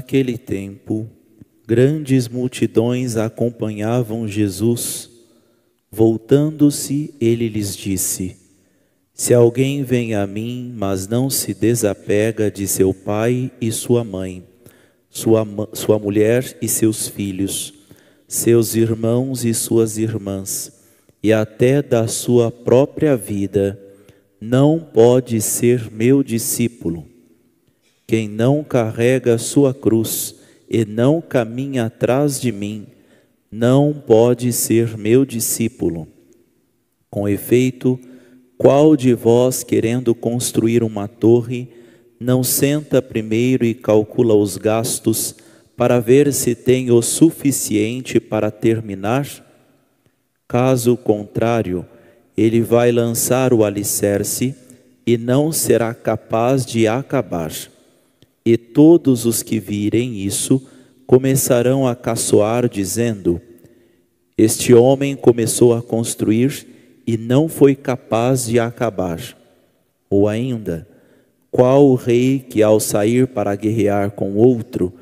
Naquele tempo, grandes multidões acompanhavam Jesus. Voltando-se, ele lhes disse: Se alguém vem a mim, mas não se desapega de seu pai e sua mãe, sua mulher e seus filhos, seus irmãos e suas irmãs, e até da sua própria vida, não pode ser meu discípulo. Quem não carrega sua cruz e não caminha atrás de mim, não pode ser meu discípulo. Com efeito, qual de vós, querendo construir uma torre, não senta primeiro e calcula os gastos para ver se tem o suficiente para terminar? Caso contrário, ele vai lançar o alicerce e não será capaz de acabar. E todos os que virem isso começarão a caçoar, dizendo: Este homem começou a construir e não foi capaz de acabar. Ou ainda, qual o rei que ao sair para guerrear com outro,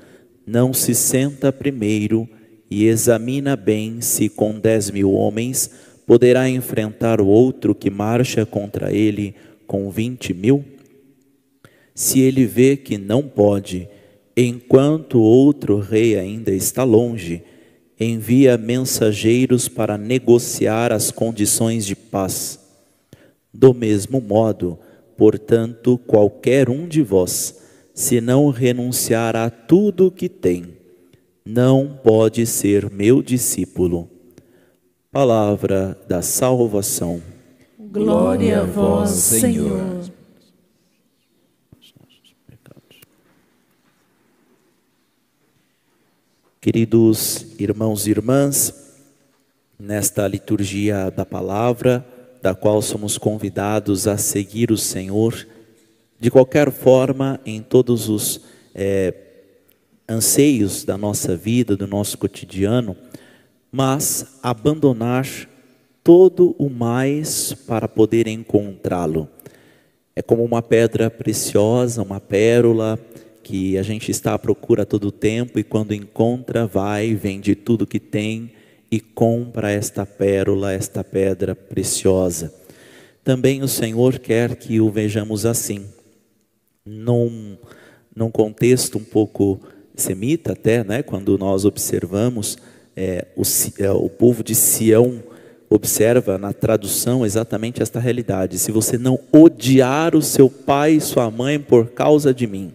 não se senta primeiro e examina bem se com 10.000 homens poderá enfrentar o outro que marcha contra ele com 20.000? Se ele vê que não pode, enquanto outro rei ainda está longe, envia mensageiros para negociar as condições de paz. Do mesmo modo, portanto, qualquer um de vós, se não renunciar a tudo o que tem, não pode ser meu discípulo. Palavra da salvação. Glória a vós, Senhor. Queridos irmãos e irmãs, nesta liturgia da palavra, da qual somos convidados a seguir o Senhor, de qualquer forma, em todos os anseios da nossa vida, do nosso cotidiano, mas abandonar todo o mais para poder encontrá-lo. É como uma pedra preciosa, uma pérola, que a gente está à procura todo o tempo e quando encontra, vai, vende tudo que tem e compra esta pérola, esta pedra preciosa. Também o Senhor quer que o vejamos assim, num contexto um pouco semita até, né? Quando nós observamos, o povo de Sião observa na tradução exatamente esta realidade: se você não odiar o seu pai e sua mãe por causa de mim.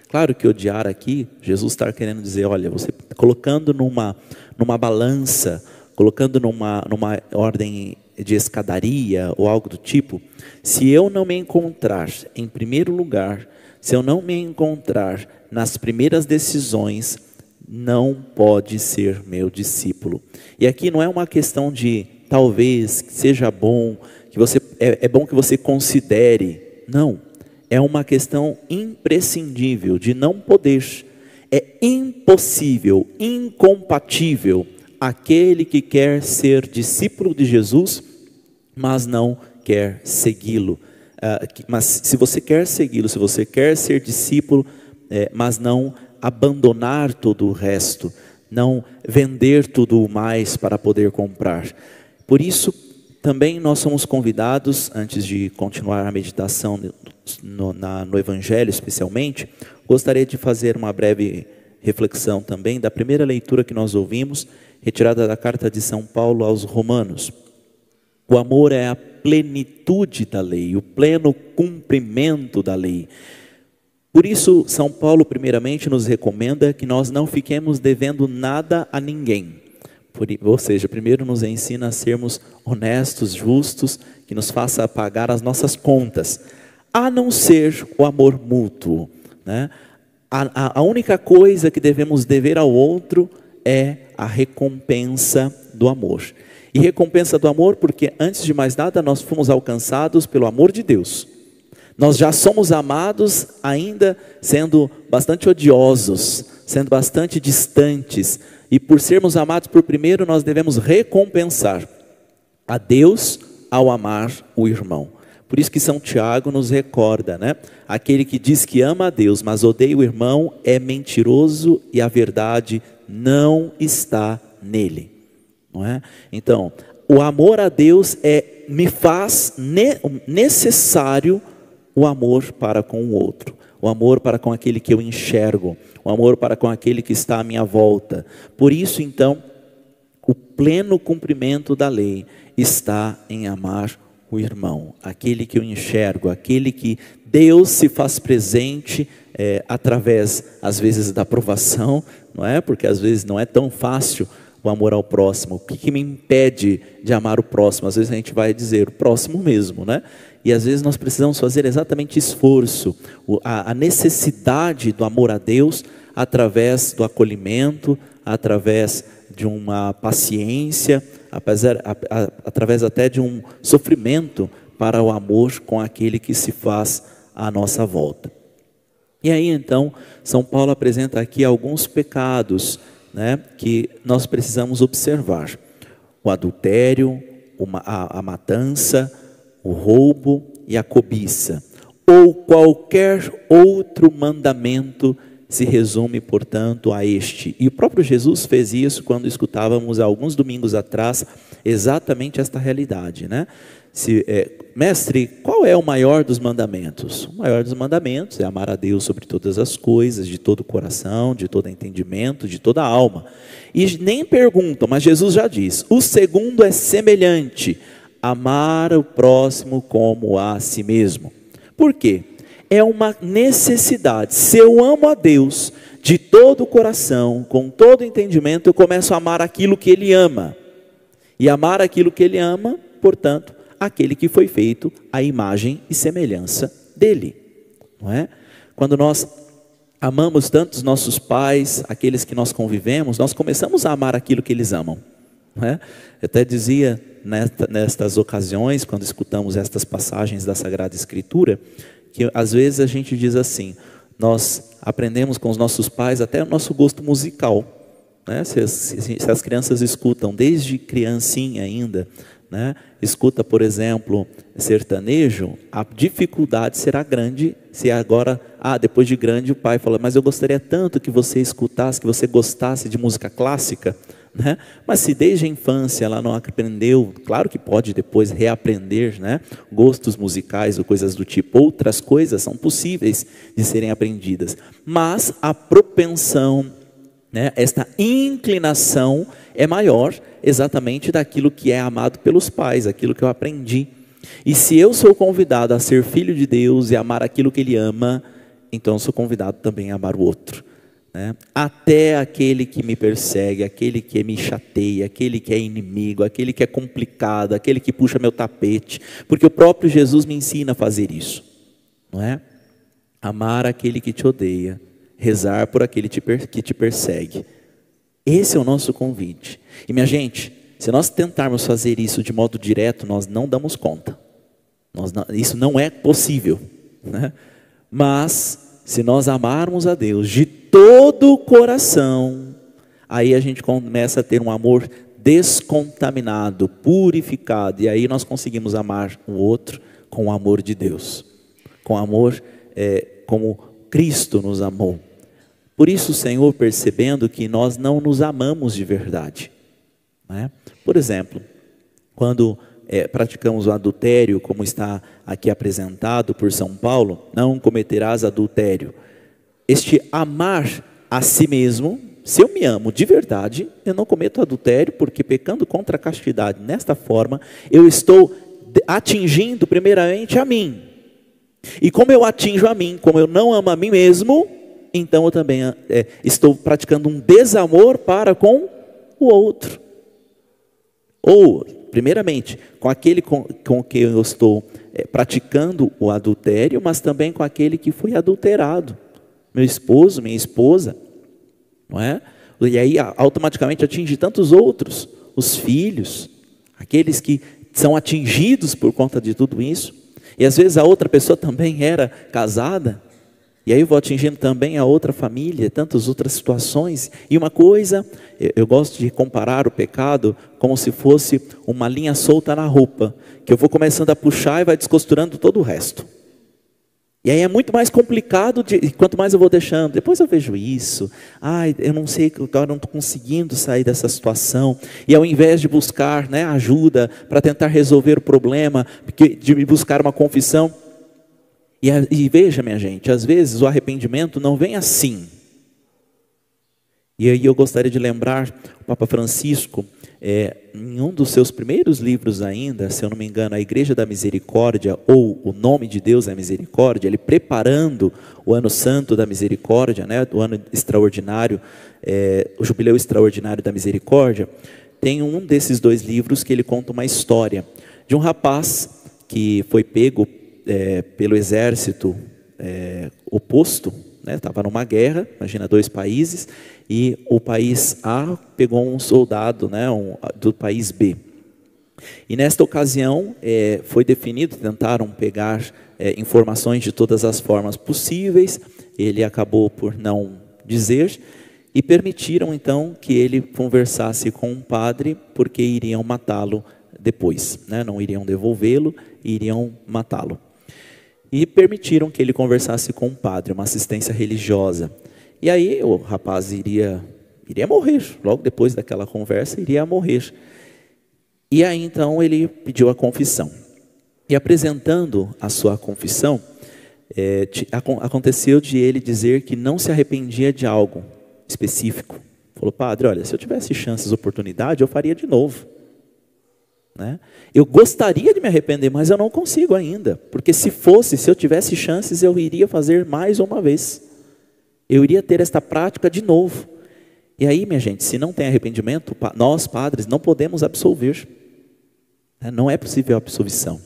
Claro que odiar aqui, Jesus está querendo dizer, olha, você colocando numa balança, colocando numa ordem de escadaria ou algo do tipo, se eu não me encontrar em primeiro lugar, se eu não me encontrar nas primeiras decisões, não pode ser meu discípulo. E aqui não é uma questão de talvez que seja bom, que você é bom que você considere, não. É uma questão imprescindível de não poder. É impossível, incompatível aquele que quer ser discípulo de Jesus, mas não quer segui-lo. Mas se você quer segui-lo, se você quer ser discípulo, mas não abandonar todo o resto, não vender tudo o mais para poder comprar. Por isso, também nós somos convidados, antes de continuar a meditação no Evangelho especialmente, gostaria de fazer uma breve reflexão também da primeira leitura que nós ouvimos, retirada da carta de São Paulo aos Romanos. O amor é a plenitude da lei, o pleno cumprimento da lei. Por isso, São Paulo primeiramente nos recomenda que nós não fiquemos devendo nada a ninguém. Ou seja, primeiro nos ensina a sermos honestos, justos, que nos faça pagar as nossas contas, a não ser o amor mútuo, né? A única coisa que devemos dever ao outro é a recompensa do amor. E recompensa do amor porque, antes de mais nada, nós fomos alcançados pelo amor de Deus. Nós já somos amados ainda sendo bastante odiosos, sendo bastante distantes. E por sermos amados por primeiro, nós devemos recompensar a Deus ao amar o irmão. Por isso que São Tiago nos recorda, né? Aquele que diz que ama a Deus, mas odeia o irmão, é mentiroso e a verdade não está nele. Não é? Então, o amor a Deus me faz necessário o amor para com o outro, o amor para com aquele que eu enxergo, o amor para com aquele que está à minha volta. Por isso, então, o pleno cumprimento da lei está em amar o irmão, aquele que eu enxergo, aquele que Deus se faz presente através, às vezes, da provação, não é? Porque às vezes não é tão fácil o amor ao próximo. O que me impede de amar o próximo? Às vezes a gente vai dizer o próximo mesmo, né? E às vezes nós precisamos fazer exatamente esforço, a necessidade do amor a Deus através do acolhimento, através de uma paciência, através até de um sofrimento para o amor com aquele que se faz à nossa volta. E aí então, São Paulo apresenta aqui alguns pecados, né, que nós precisamos observar: o adultério, a matança, o roubo e a cobiça, ou qualquer outro mandamento se resume, portanto, a este. E o próprio Jesus fez isso quando escutávamos há alguns domingos atrás exatamente esta realidade, né? Mestre, qual é o maior dos mandamentos? O maior dos mandamentos é amar a Deus sobre todas as coisas, de todo o coração, de todo entendimento, de toda a alma. E nem perguntam, mas Jesus já diz: o segundo é semelhante, amar o próximo como a si mesmo. Por quê? É uma necessidade. Se eu amo a Deus de todo o coração, com todo o entendimento, eu começo a amar aquilo que Ele ama. E amar aquilo que Ele ama, portanto, aquele que foi feito à imagem e semelhança dele, não é? Quando nós amamos tanto os nossos pais, aqueles que nós convivemos, nós começamos a amar aquilo que eles amam, não é? Eu até dizia nestas ocasiões, quando escutamos estas passagens da Sagrada Escritura, que às vezes a gente diz assim: nós aprendemos com os nossos pais até o nosso gosto musical, né? Se as crianças escutam desde criancinha ainda, né? Escuta, por exemplo, sertanejo, a dificuldade será grande se agora, depois de grande, o pai fala: mas eu gostaria tanto que você escutasse, que você gostasse de música clássica, né? Mas se desde a infância ela não aprendeu, claro que pode depois reaprender, né? Gostos musicais ou coisas do tipo, outras coisas são possíveis de serem aprendidas, mas a propensão, né, esta inclinação é maior exatamente daquilo que é amado pelos pais, aquilo que eu aprendi. E se eu sou convidado a ser filho de Deus e amar aquilo que Ele ama, então eu sou convidado também a amar o outro, né? Até aquele que me persegue, aquele que me chateia, aquele que é inimigo, aquele que é complicado, aquele que puxa meu tapete, porque o próprio Jesus me ensina a fazer isso, não é? Amar aquele que te odeia, rezar por aquele que te persegue. Esse é o nosso convite. E minha gente, se nós tentarmos fazer isso de modo direto, nós não damos conta. Isso não é possível, né? Mas, se nós amarmos a Deus de todo o coração, aí a gente começa a ter um amor descontaminado, purificado. E aí nós conseguimos amar o outro com o amor de Deus. Com amor como Cristo nos amou. Por isso o Senhor, percebendo que nós não nos amamos de verdade, né? Por exemplo, quando praticamos o adultério, como está aqui apresentado por São Paulo: não cometerás adultério. Este amar a si mesmo, se eu me amo de verdade, eu não cometo adultério, porque pecando contra a castidade nesta forma, eu estou atingindo primeiramente a mim. E como eu atinjo a mim, como eu não amo a mim mesmo, então eu também estou praticando um desamor para com o outro. Ou, primeiramente, com aquele com que eu estou praticando o adultério, mas também com aquele que foi adulterado. Meu esposo, minha esposa, não é? E aí automaticamente atinge tantos outros, os filhos, aqueles que são atingidos por conta de tudo isso. E às vezes a outra pessoa também era casada, E aí eu vou atingindo também a outra família, tantas outras situações. E uma coisa, eu gosto de comparar o pecado como se fosse uma linha solta na roupa, que eu vou começando a puxar e vai descosturando todo o resto. E aí é muito mais complicado, quanto mais eu vou deixando. Depois eu vejo isso, eu não sei, agora não estou conseguindo sair dessa situação. E ao invés de buscar, né, ajuda para tentar resolver o problema, de buscar uma confissão. E veja, minha gente, às vezes o arrependimento não vem assim. E aí eu gostaria de lembrar o Papa Francisco, em um dos seus primeiros livros ainda, se eu não me engano, a Igreja da Misericórdia, ou O Nome de Deus é Misericórdia, ele preparando o Ano Santo da Misericórdia, né, o ano extraordinário, o Jubileu Extraordinário da Misericórdia, tem um desses 2 livros que ele conta uma história de um rapaz que foi pego pelo exército oposto, estava numa guerra, imagina 2 países, e o país A pegou um soldado, do país B. E nesta ocasião foi definido, tentaram pegar informações de todas as formas possíveis, ele acabou por não dizer, e permitiram então que ele conversasse com um padre, porque iriam matá-lo depois, não iriam devolvê-lo, iriam matá-lo. E permitiram que ele conversasse com um padre, uma assistência religiosa. E aí o rapaz iria morrer, logo depois daquela conversa, iria morrer. E aí então ele pediu a confissão. E apresentando a sua confissão, aconteceu de ele dizer que não se arrependia de algo específico. Falou: padre, olha, se eu tivesse chances, oportunidade, eu faria de novo. Eu gostaria de me arrepender, mas eu não consigo ainda, porque se eu tivesse chances, eu iria fazer mais uma vez, eu iria ter esta prática de novo. E aí, minha gente, se não tem arrependimento, nós padres não podemos absolver, não é possível a absolvição,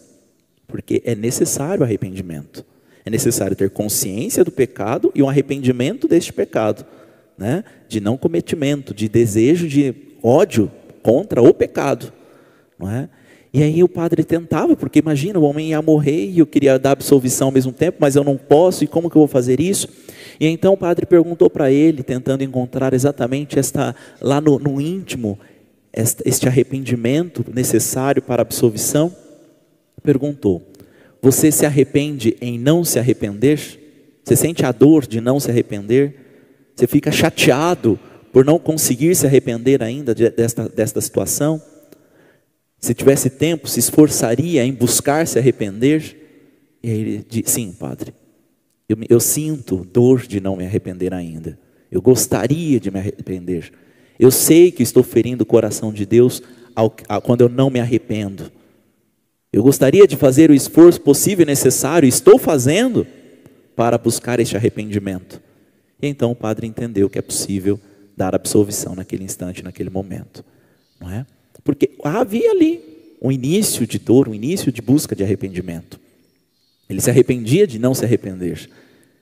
porque é necessário arrependimento, é necessário ter consciência do pecado e um arrependimento deste pecado, de não cometimento, de desejo, de ódio contra o pecado. Não é? E aí o padre tentava, porque imagina, o homem ia morrer e eu queria dar absolvição ao mesmo tempo, mas eu não posso, e como que eu vou fazer isso? E então o padre perguntou para ele, tentando encontrar exatamente lá no íntimo, este arrependimento necessário para a absolvição, perguntou: você se arrepende em não se arrepender? Você sente a dor de não se arrepender? Você fica chateado por não conseguir se arrepender ainda desta situação? Se tivesse tempo, se esforçaria em buscar se arrepender? E aí ele disse: sim, padre, eu sinto dor de não me arrepender ainda. Eu gostaria de me arrepender. Eu sei que estou ferindo o coração de Deus quando eu não me arrependo. Eu gostaria de fazer o esforço possível e necessário, estou fazendo, para buscar este arrependimento. E então o padre entendeu que é possível dar absolvição naquele instante, naquele momento. Não é? Porque havia ali um início de dor, um início de busca de arrependimento. Ele se arrependia de não se arrepender.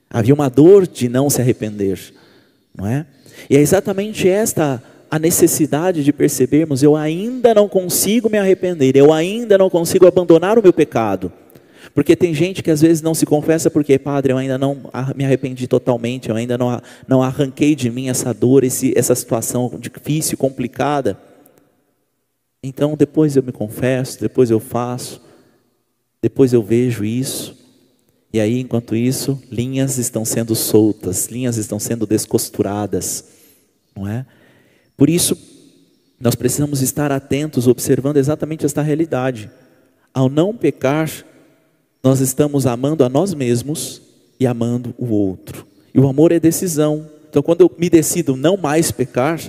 Havia uma dor de não se arrepender, não é? E é exatamente esta a necessidade de percebermos: eu ainda não consigo me arrepender, eu ainda não consigo abandonar o meu pecado. Porque tem gente que às vezes não se confessa porque: padre, eu ainda não me arrependi totalmente, eu ainda não arranquei de mim essa dor, essa situação difícil, complicada. Então depois eu me confesso, depois eu faço, depois eu vejo isso. E aí, enquanto isso, linhas estão sendo soltas, linhas estão sendo descosturadas, não é? Por isso, nós precisamos estar atentos, observando exatamente esta realidade. Ao não pecar, nós estamos amando a nós mesmos e amando o outro. E o amor é decisão. Então, quando eu me decido não mais pecar,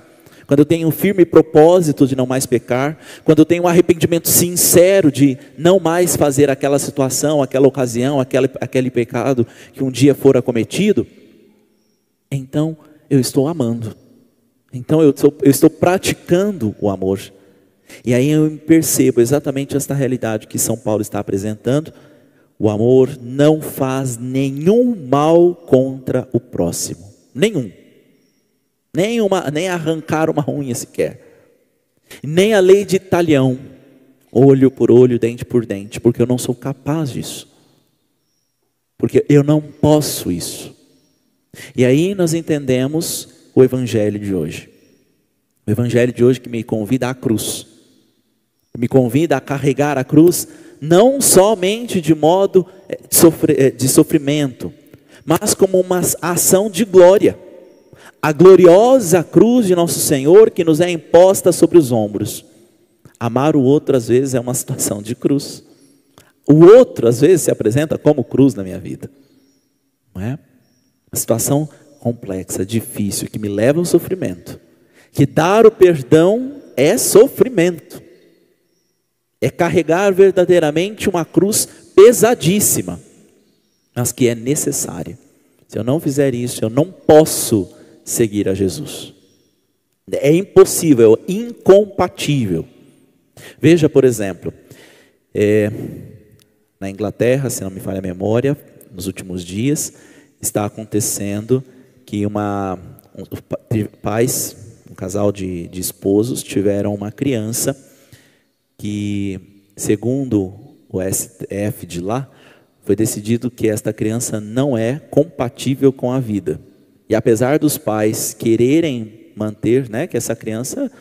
quando eu tenho um firme propósito de não mais pecar, quando eu tenho um arrependimento sincero de não mais fazer aquela situação, aquela ocasião, aquele pecado que um dia fora cometido, então eu estou amando. Então eu estou praticando o amor. E aí eu percebo exatamente esta realidade que São Paulo está apresentando. O amor não faz nenhum mal contra o próximo. Nenhum. Nem arrancar uma unha sequer. Nem a lei de Talião. Olho por olho, dente por dente. Porque eu não sou capaz disso. Porque eu não posso isso. E aí nós entendemos o evangelho de hoje. O evangelho de hoje que me convida à cruz. Me convida a carregar a cruz não somente de modo de sofrimento, mas como uma ação de glória. A gloriosa cruz de nosso Senhor que nos é imposta sobre os ombros. Amar o outro às vezes é uma situação de cruz. O outro às vezes se apresenta como cruz na minha vida. Não é? Uma situação complexa, difícil, que me leva ao sofrimento. Que dar o perdão é sofrimento. É carregar verdadeiramente uma cruz pesadíssima, mas que é necessária. Se eu não fizer isso, eu não posso seguir a Jesus. É impossível, é incompatível. Veja, por exemplo, na Inglaterra, se não me falha a memória, nos últimos dias, está acontecendo que um casal de esposos tiveram uma criança que, segundo o STF de lá, foi decidido que esta criança não é compatível com a vida. E apesar dos pais quererem manter, que essa criança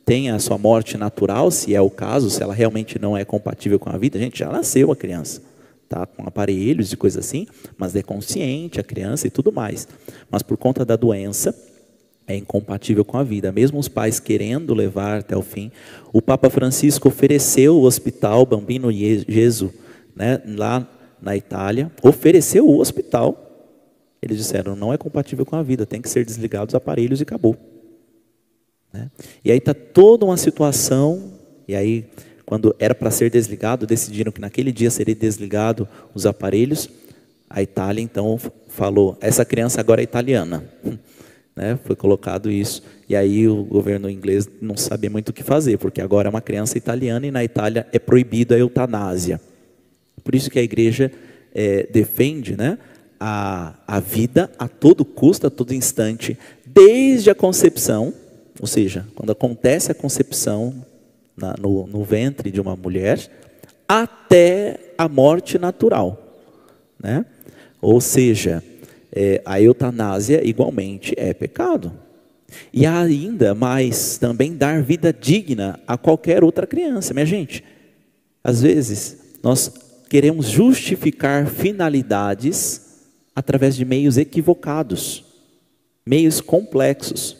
tenha a sua morte natural, se é o caso, se ela realmente não é compatível com a vida, gente, já nasceu a criança, tá, com aparelhos e coisas assim, mas é consciente a criança e tudo mais. Mas por conta da doença, é incompatível com a vida, mesmo os pais querendo levar até o fim. O Papa Francisco ofereceu o hospital Bambino Gesù, lá na Itália, ofereceu o hospital. Eles disseram, não é compatível com a vida, tem que ser desligados os aparelhos e acabou. E aí está toda uma situação, e aí quando era para ser desligado, decidiram que naquele dia seria desligado os aparelhos. A Itália então falou, essa criança agora é italiana. Foi colocado isso, e aí o governo inglês não sabia muito o que fazer, porque agora é uma criança italiana e na Itália é proibida a eutanásia. Por isso que a igreja defende a vida a todo custo, a todo instante, desde a concepção, ou seja, quando acontece a concepção no ventre de uma mulher, até a morte natural. Ou seja, a eutanásia igualmente é pecado. E ainda mais também dar vida digna a qualquer outra criança. Minha gente, às vezes nós queremos justificar finalidades através de meios equivocados, meios complexos.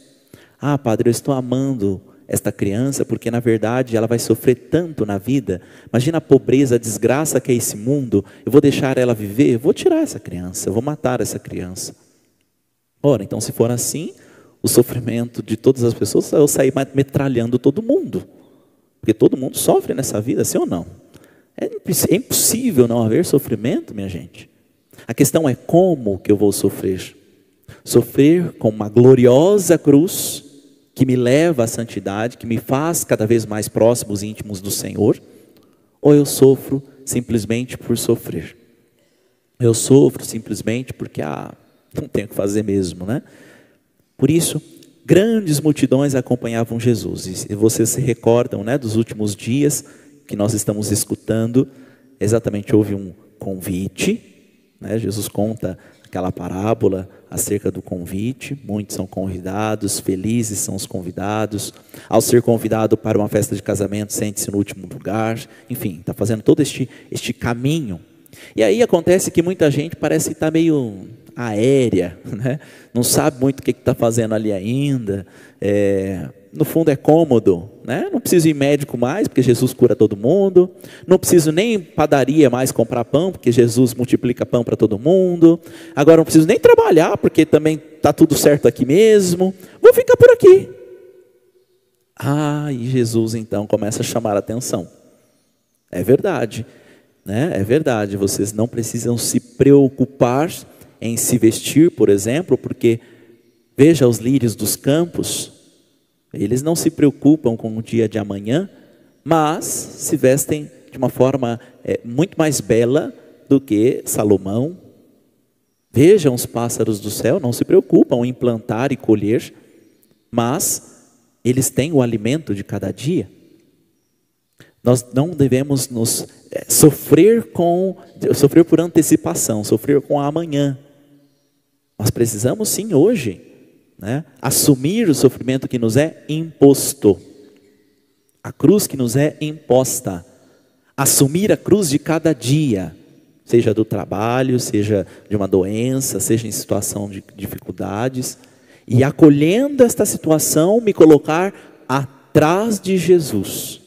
Ah, padre, eu estou amando esta criança porque na verdade ela vai sofrer tanto na vida. Imagina a pobreza, a desgraça que é esse mundo. Eu vou deixar ela viver? Eu vou tirar essa criança, eu vou matar essa criança. Ora, então se for assim, o sofrimento de todas as pessoas, eu sair metralhando todo mundo. Porque todo mundo sofre nessa vida, sim ou não? É impossível não haver sofrimento, minha gente. A questão é como que eu vou sofrer. Sofrer com uma gloriosa cruz, que me leva à santidade, que me faz cada vez mais próximos e íntimos do Senhor, ou eu sofro simplesmente por sofrer? Eu sofro simplesmente porque não tenho o que fazer mesmo, Por isso, grandes multidões acompanhavam Jesus, e vocês se recordam, dos últimos dias que nós estamos escutando, exatamente houve um convite, Jesus conta aquela parábola acerca do convite, muitos são convidados, felizes são os convidados. Ao ser convidado para uma festa de casamento, sente-se no último lugar. Enfim, está fazendo todo este caminho. E aí acontece que muita gente parece estar meio aérea, não sabe muito o que está fazendo ali ainda. No fundo é cômodo, não preciso ir médico mais, porque Jesus cura todo mundo. Não preciso nem padaria mais comprar pão, porque Jesus multiplica pão para todo mundo. Agora não preciso nem trabalhar, porque também está tudo certo aqui mesmo. Vou ficar por aqui. E Jesus então começa a chamar a atenção. É verdade, é verdade. Vocês não precisam se preocupar em se vestir, por exemplo, porque veja os lírios dos campos. Eles não se preocupam com o dia de amanhã, mas se vestem de uma forma muito mais bela do que Salomão. Vejam os pássaros do céu, não se preocupam em plantar e colher, mas eles têm o alimento de cada dia. Nós não devemos sofrer por antecipação, sofrer com a amanhã. Nós precisamos sim hoje, né, assumir o sofrimento que nos é imposto, a cruz que nos é imposta, assumir a cruz de cada dia, seja do trabalho, seja de uma doença, seja em situação de dificuldades, e acolhendo esta situação, me colocar atrás de Jesus.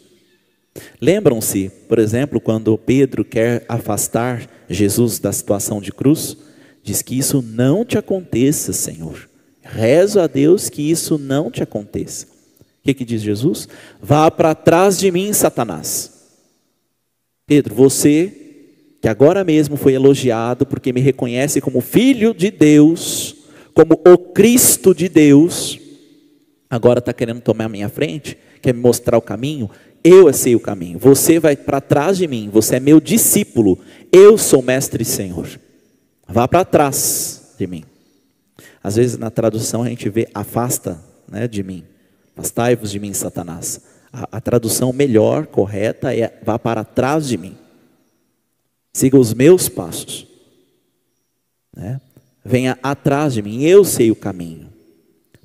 Lembram-se, por exemplo, quando Pedro quer afastar Jesus da situação de cruz, diz que isso não te aconteça, Senhor. Rezo a Deus que isso não te aconteça. O que diz Jesus? Vá para trás de mim, Satanás. Pedro, você que agora mesmo foi elogiado porque me reconhece como filho de Deus, como o Cristo de Deus, agora está querendo tomar a minha frente, quer me mostrar o caminho. Eu sei o caminho, você vai para trás de mim, você é meu discípulo, eu sou mestre e Senhor. Vá para trás de mim. Às vezes na tradução a gente vê afasta, né, de mim, afastai-vos de mim, Satanás. A tradução melhor, correta é vá para trás de mim. Siga os meus passos, né? Venha atrás de mim, eu sei o caminho.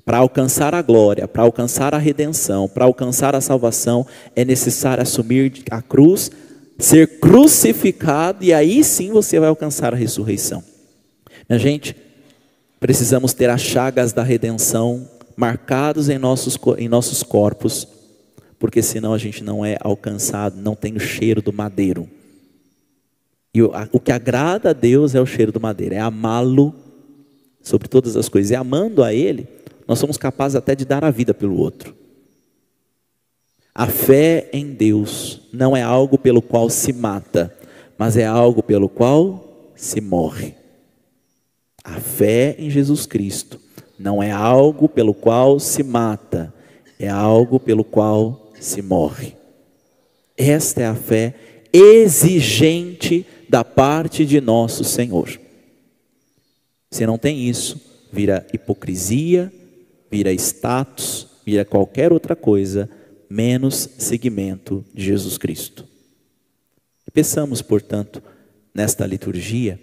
Para alcançar a glória, para alcançar a redenção, para alcançar a salvação, é necessário assumir a cruz, ser crucificado, e aí sim você vai alcançar a ressurreição. Minha gente, precisamos ter as chagas da redenção marcados em nossos corpos, porque senão a gente não é alcançado, não tem o cheiro do madeiro. E o que agrada a Deus é o cheiro do madeiro, é amá-lo sobre todas as coisas. E amando a Ele, nós somos capazes até de dar a vida pelo outro. A fé em Deus não é algo pelo qual se mata, mas é algo pelo qual se morre. A fé em Jesus Cristo não é algo pelo qual se mata, é algo pelo qual se morre. Esta é a fé exigente da parte de nosso Senhor. Se não tem isso, vira hipocrisia, vira status, vira qualquer outra coisa, menos seguimento de Jesus Cristo. Peçamos, portanto, nesta liturgia,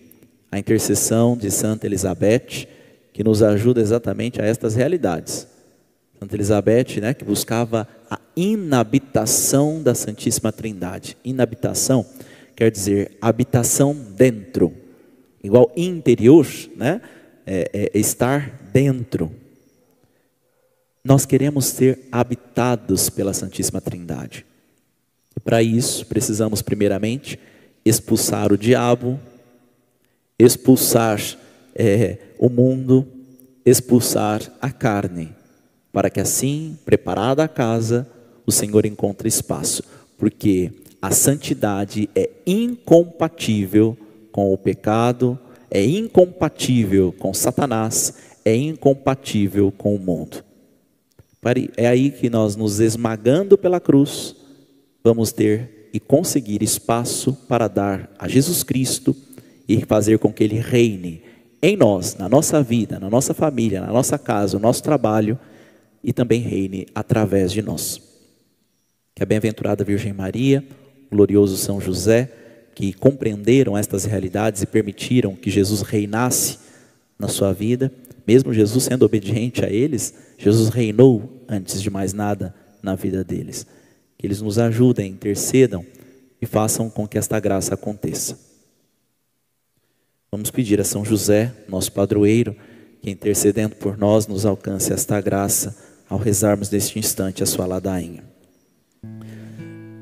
a intercessão de Santa Elizabeth, que nos ajuda exatamente a estas realidades. Santa Elizabeth, né, que buscava a inabitação da Santíssima Trindade. Inabitação quer dizer habitação dentro, igual interior, né, estar dentro. Nós queremos ser habitados pela Santíssima Trindade. E para isso precisamos primeiramente expulsar o diabo, expulsar o mundo, expulsar a carne, para que assim, preparada a casa, o Senhor encontre espaço, porque a santidade é incompatível com o pecado, é incompatível com Satanás, é incompatível com o mundo. É aí que nós, nos esmagando pela cruz, vamos ter e conseguir espaço para dar a Jesus Cristo e fazer com que Ele reine em nós, na nossa vida, na nossa família, na nossa casa, no nosso trabalho, e também reine através de nós. Que a bem-aventurada Virgem Maria, o glorioso São José, que compreenderam estas realidades e permitiram que Jesus reinasse na sua vida, mesmo Jesus sendo obediente a eles, Jesus reinou antes de mais nada na vida deles. Que eles nos ajudem, intercedam e façam com que esta graça aconteça. Vamos pedir a São José, nosso padroeiro, que intercedendo por nós nos alcance esta graça ao rezarmos neste instante a sua ladainha.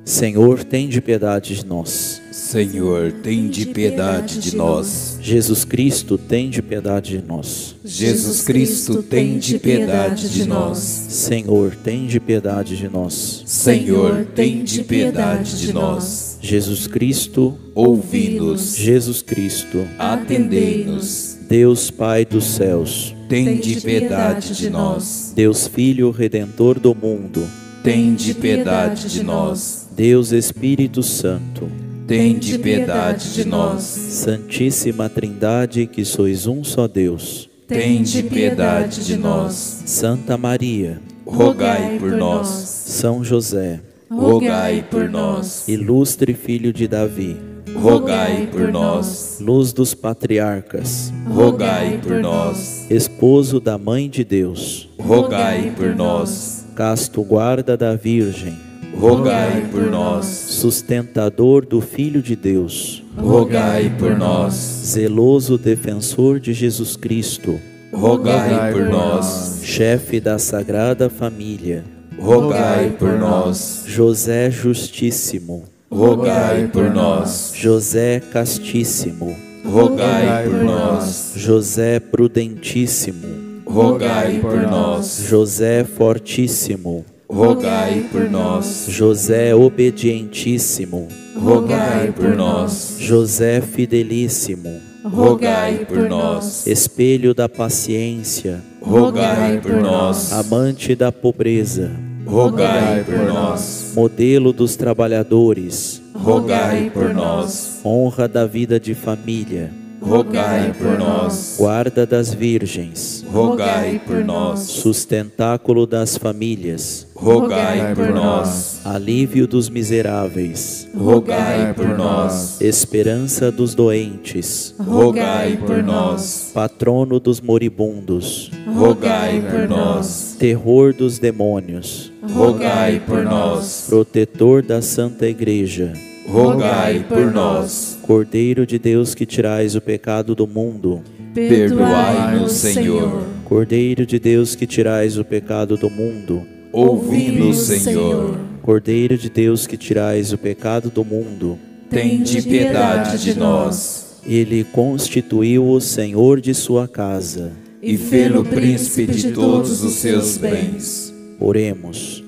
Senhor, tende piedade de nós. Senhor, tende piedade de nós. Jesus Cristo, tende piedade de nós. Jesus Cristo, tende piedade de nós. Senhor, tende piedade de nós. Senhor, tende piedade de nós. Jesus Cristo, ouvi-nos. Jesus Cristo, atendei-nos. Deus Pai dos céus, tende piedade de nós. Deus Filho Redentor do mundo, tende piedade de nós. Deus Espírito Santo, tende piedade de nós. Santíssima Trindade, que sois um só Deus, tende piedade de nós. Santa Maria, rogai por nós. São José, rogai por nós. Ilustre Filho de Davi, rogai por nós. Luz dos patriarcas, Rogai por nós. esposo da Mãe de Deus, Rogai por nós. casto guarda da Virgem, Rogai por nós. sustentador do Filho de Deus, Rogai por nós. zeloso defensor de Jesus Cristo, Rogai por nós. chefe da Sagrada Família, Rogai por nós. José Justíssimo, Rogai por nós. José Castíssimo, Rogai por nós. José Prudentíssimo, Rogai por nós. José Fortíssimo, Rogai por nós. José Obedientíssimo, Rogai por nós. José Fidelíssimo, Rogai por nós. espelho da paciência, Rogai por nós. amante da pobreza, Rogai por nós. modelo dos trabalhadores, Rogai por nós. honra da vida de família, Rogai por nós. guarda das virgens, Rogai por nós. sustentáculo das famílias, Rogai por nós. alívio dos miseráveis, Rogai por nós. esperança dos doentes, Rogai por nós. patrono dos moribundos, Rogai por nós. terror dos demônios, Rogai por nós. protetor da Santa Igreja, Rogai por nós. Cordeiro de Deus que tirais o pecado do mundo, Perdoai-nos, Senhor. Cordeiro de Deus que tirais o pecado do mundo, Ouvi-nos, Senhor. Cordeiro de Deus que tirais o pecado do mundo, Tende piedade de nós. Ele constituiu o Senhor de sua casa. E fê-lo príncipe de todos os seus bens. Oremos.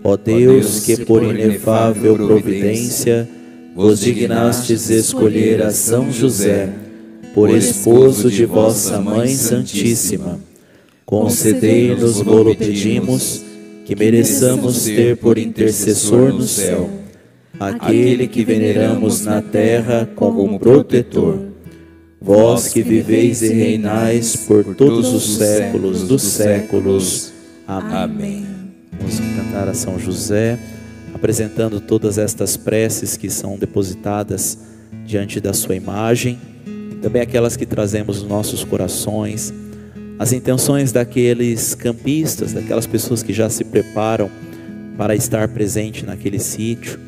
Ó Deus, que por inefável providência vos dignastes escolher a São José por esposo de vossa Mãe Santíssima, concedei-nos, vô-lo pedimos, que mereçamos ter por intercessor no céu aquele que veneramos na terra como um protetor. Vós que viveis e reinais por todos os séculos dos séculos. Amém. Vamos cantar a São José, apresentando todas estas preces que são depositadas diante da sua imagem, também aquelas que trazemos nos nossos corações, as intenções daqueles campistas, daquelas pessoas que já se preparam para estar presente naquele sítio.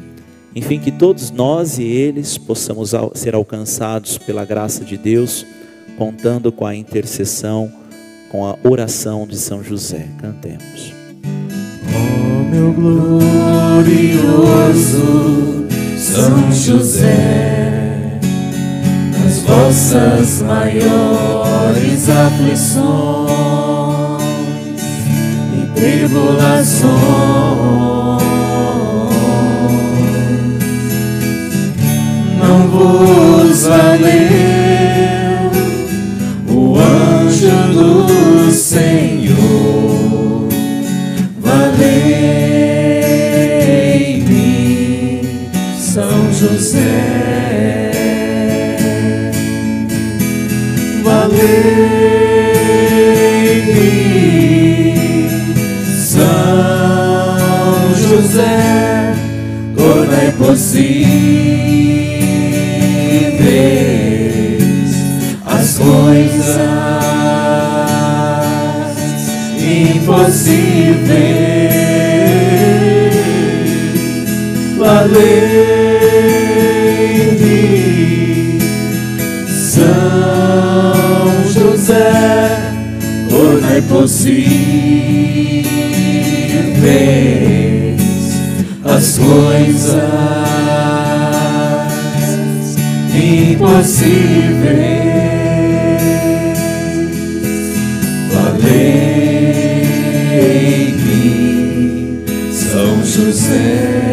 Enfim, que todos nós e eles possamos ser alcançados pela graça de Deus, contando com a intercessão, com a oração de São José. Cantemos. Ó meu glorioso São José, nas vossas maiores aflições e tribulações, não vos valeu o anjo do Senhor. Valei-me, São José. Valei-me, São José. Tornai possíveis as coisas impossíveis. Valei-me, São José. Tornai possíveis as coisas impossíveis. Valei-me, São José.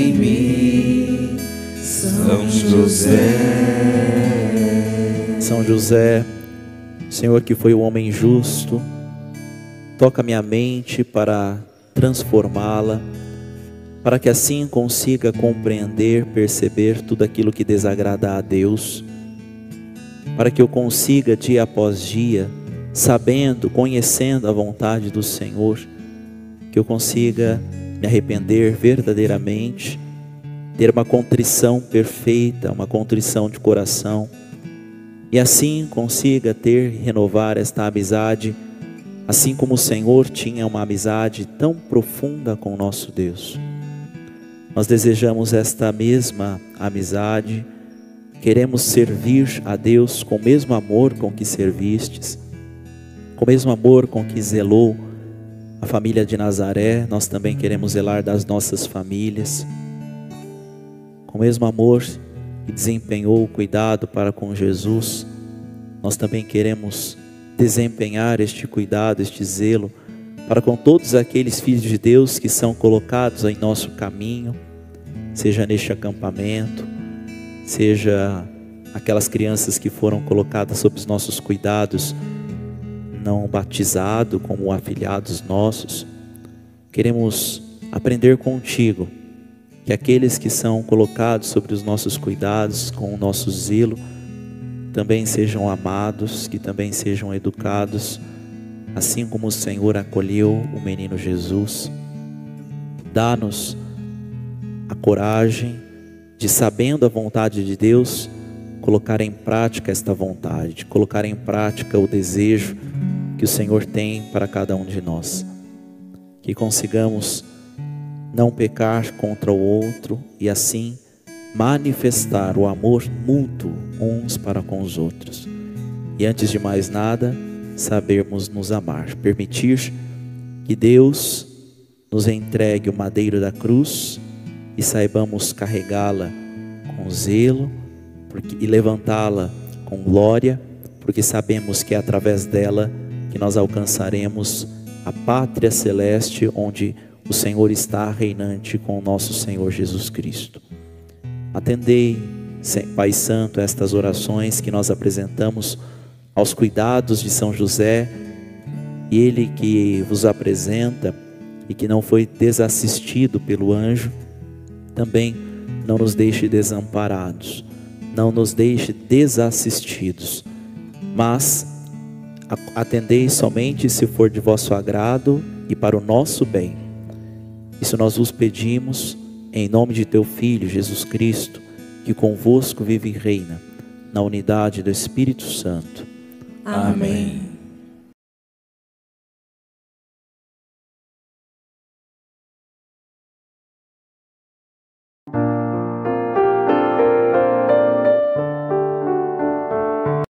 Valei-me, São José. São José, Senhor que foi o homem justo, toca minha mente para transformá-la, para que assim consiga compreender, perceber tudo aquilo que desagrada a Deus, para que eu consiga dia após dia, sabendo, conhecendo a vontade do Senhor, que eu consiga me arrepender verdadeiramente, ter uma contrição perfeita, uma contrição de coração, e assim consiga ter e renovar esta amizade, assim como o Senhor tinha uma amizade tão profunda com o nosso Deus. Nós desejamos esta mesma amizade, queremos servir a Deus com o mesmo amor com que servistes, com o mesmo amor com que zelou a família de Nazaré. Nós também queremos zelar das nossas famílias, com o mesmo amor que desempenhou o cuidado para com Jesus. Nós também queremos desempenhar este cuidado, este zelo para com todos aqueles filhos de Deus que são colocados em nosso caminho, seja neste acampamento, seja aquelas crianças que foram colocadas sob os nossos cuidados, não batizados como afilhados nossos. Queremos aprender contigo que aqueles que são colocados sobre os nossos cuidados, com o nosso zelo, também sejam amados, que também sejam educados, assim como o Senhor acolheu o menino Jesus. Dá-nos a coragem de, sabendo a vontade de Deus, colocar em prática esta vontade, de colocar em prática o desejo que o Senhor tem para cada um de nós. Que consigamos não pecar contra o outro e assim manifestar o amor mútuo uns para com os outros. E antes de mais nada, sabermos nos amar. Permitir que Deus nos entregue o madeiro da cruz e saibamos carregá-la com zelo e levantá-la com glória, porque sabemos que é através dela que nós alcançaremos a pátria celeste, onde o Senhor está reinante com o nosso Senhor Jesus Cristo. Atendei, Pai Santo, estas orações que nós apresentamos aos cuidados de São José, e Ele que vos apresenta e que não foi desassistido pelo anjo, também não nos deixe desamparados, não nos deixe desassistidos, mas atendei somente se for de vosso agrado e para o nosso bem. Isso nós vos pedimos em nome de teu Filho Jesus Cristo, que convosco vive e reina na unidade do Espírito Santo. Amém.